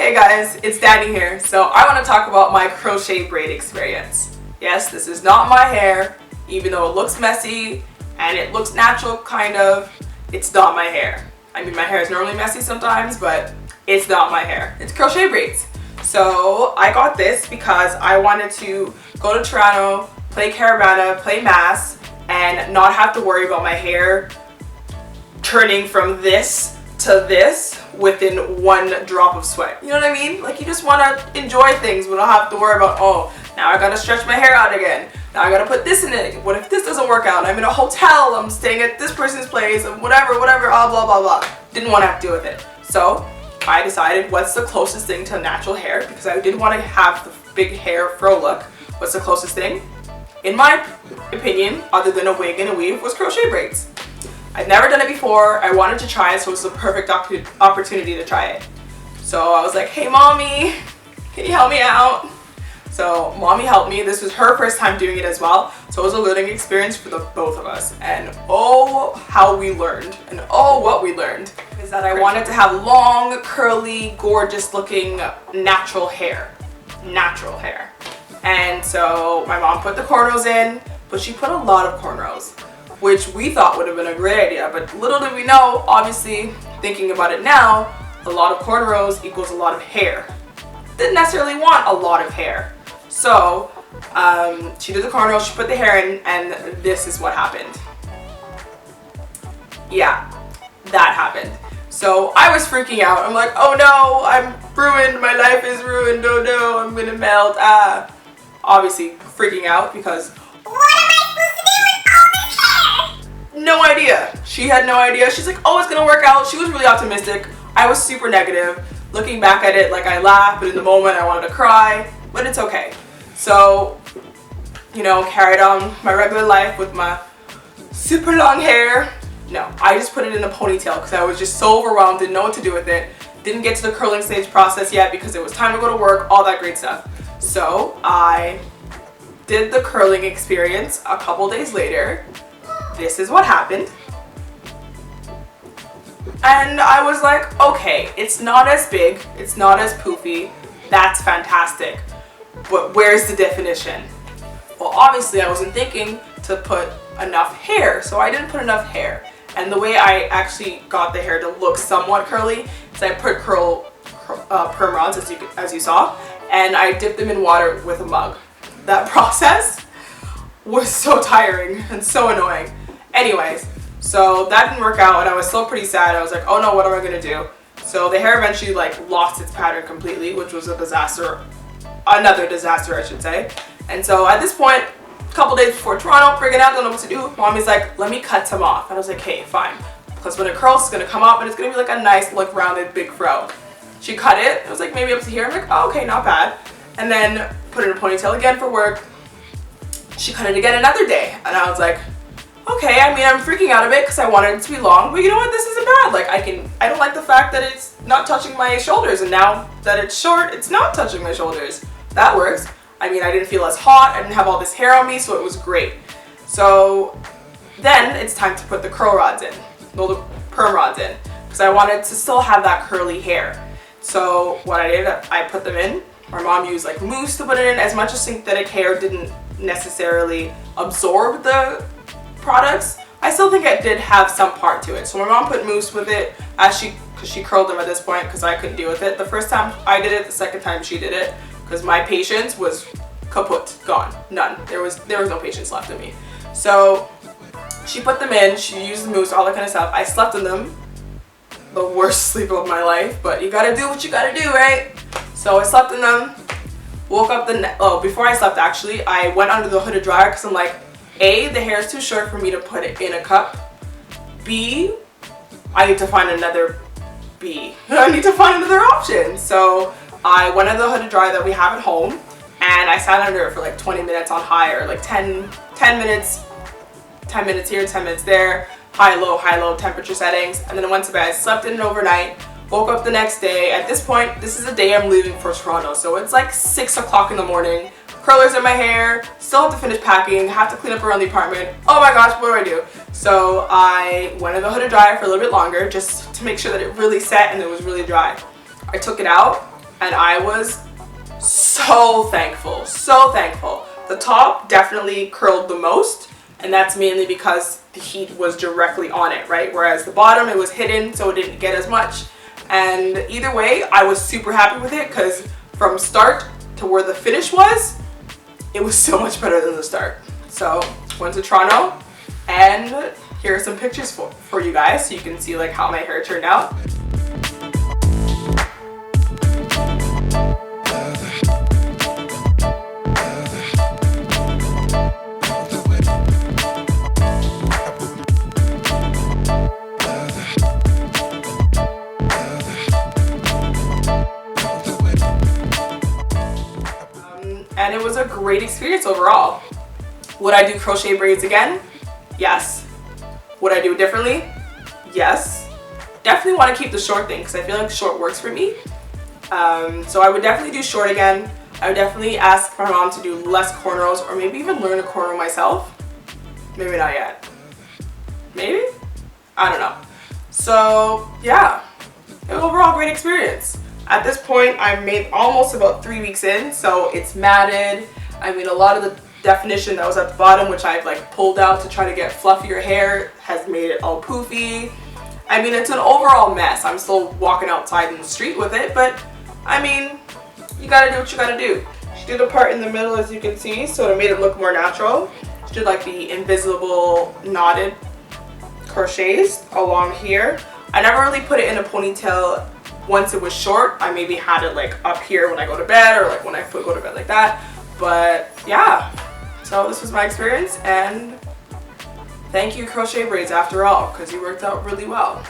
Hey guys, it's Danny here. So I want to talk about my crochet braid experience. Yes, this is not my hair, even though it looks messy and it looks natural kind of. It's not my hair. I mean, my hair is normally messy sometimes, but it's not my hair. It's crochet braids. So I got this because I wanted to go to Toronto, play Caribana, play mass, and not have to worry about my hair turning from this to this within one drop of sweat. You know what I mean? Like, you just want to enjoy things but don't have to worry about, oh, now I gotta stretch my hair out again. Now I gotta put this in it. What if this doesn't work out? I'm in a hotel, I'm staying at this person's place, and whatever, blah, blah, blah. Didn't want to have to deal with it. So I decided, what's the closest thing to natural hair? Because I didn't want to have the big hair fro look. What's the closest thing? In my opinion, other than a wig and a weave, was crochet braids. I'd never done it before. I wanted to try it, so it was the perfect opportunity to try it. So I was like, hey mommy, can you help me out? So mommy helped me. This was her first time doing it as well. So it was a learning experience for the both of us. And oh, how we learned. And oh, what we learned. Is that I wanted to have long, curly, gorgeous looking natural hair. Natural hair. And so my mom put the cornrows in, but she put a lot of cornrows, which we thought would have been a great idea, but little did we know, obviously, thinking about it now, a lot of cornrows equals a lot of hair. Didn't necessarily want a lot of hair. So, she did the cornrows, she put the hair in, and this is what happened. Yeah, that happened. So I was freaking out. I'm like, oh no, I'm ruined, my life is ruined, oh no, I'm gonna melt, Obviously freaking out because what am I supposed to do with all this hair? No idea. She had no idea. She's like, oh, it's gonna work out. She was really optimistic. I was super negative. Looking back at it, like, I laughed, but in the moment I wanted to cry, but it's okay. So, you know, carried on my regular life with my super long hair. No, I just put it in a ponytail because I was just so overwhelmed, didn't know what to do with it. Didn't get to the curling stage process yet because it was time to go to work, all that great stuff. So I did the curling experience a couple days later. This is what happened. And I was like, okay, it's not as big, it's not as poofy, that's fantastic. But where's the definition? Well, obviously I wasn't thinking to put enough hair, so I didn't put enough hair. And the way I actually got the hair to look somewhat curly is I put perm rods, as you saw, and I dipped them in water with a mug. That process was so tiring and so annoying. Anyways, so that didn't work out and I was still pretty sad. I was like, oh no, what am I gonna do? So the hair eventually lost its pattern completely, which was a disaster, another disaster I should say. And so at this point, a couple days before Toronto, freaking out, don't know what to do, mommy's like, let me cut some off. And I was like, hey, fine. Because when it curls, it's gonna come up and it's gonna be like a nice, rounded, big fro. She cut it. It was like maybe up to here. I'm like, oh, okay, not bad. And then put it in a ponytail again for work. She cut it again another day. And I was like, okay, I mean, I'm freaking out a bit because I wanted it to be long, but you know what? This isn't bad. Like, I don't like the fact that it's not touching my shoulders. And now that it's short, it's not touching my shoulders. That works. I mean, I didn't feel as hot. I didn't have all this hair on me, so it was great. So then it's time to put the curl rods in, the perm rods in, because I wanted to still have that curly hair. So what I did, I put them in. My mom used mousse to put it in. As much as synthetic hair didn't necessarily absorb the products, I still think it did have some part to it. So my mom put mousse with it because she curled them at this point because I couldn't deal with it. The first time I did it, the second time she did it, because my patience was kaput, gone, none. There was no patience left in me. So she put them in, she used the mousse, all that kind of stuff. I slept in them. The worst sleep of my life, but you gotta do what you gotta do, right? So I slept in them, woke up before I slept actually, I went under the hooded dryer because I'm like, A, the hair is too short for me to put it in a cup. B, I need to find another option. So I went under the hooded dryer that we have at home and I sat under it for 20 minutes on high, or 10 minutes, 10 minutes here, 10 minutes there. High, low temperature settings, and then I went to bed, slept in it overnight, woke up the next day. At this point, this is the day I'm leaving for Toronto, so it's 6 o'clock in the morning, curlers in my hair, still have to finish packing, have to clean up around the apartment. Oh my gosh, what do? So I went in the hooded dryer for a little bit longer just to make sure that it really set and it was really dry. I took it out, and I was so thankful, so thankful. The top definitely curled the most, and that's mainly because the heat was directly on it, right? Whereas the bottom, it was hidden, so it didn't get as much. And either way, I was super happy with it because from start to where the finish was, it was so much better than the start. So went to Toronto, and here are some pictures for you guys so you can see like how my hair turned out. And it was a great experience overall. Would I do crochet braids again? Yes. Would I do it differently? Yes. Definitely want to keep the short thing because I feel like short works for me. So I would definitely do short again. I would definitely ask my mom to do less cornrows or maybe even learn a cornrow myself. Maybe not yet. Maybe? I don't know. So yeah, overall great experience. At this point, I've made almost about 3 weeks in, so it's matted. I mean, a lot of the definition that was at the bottom, which I've like pulled out to try to get fluffier hair, has made it all poofy. I mean, it's an overall mess. I'm still walking outside in the street with it, but I mean, you gotta do what you gotta do. She did a part in the middle, as you can see, so it made it look more natural. She did like the invisible knotted crochets along here. I never really put it in a ponytail. Once it was short, I maybe had it like up here when I go to bed or like when I go to bed like that. But yeah, so this was my experience, and thank you Crochet Braids after all, because you worked out really well.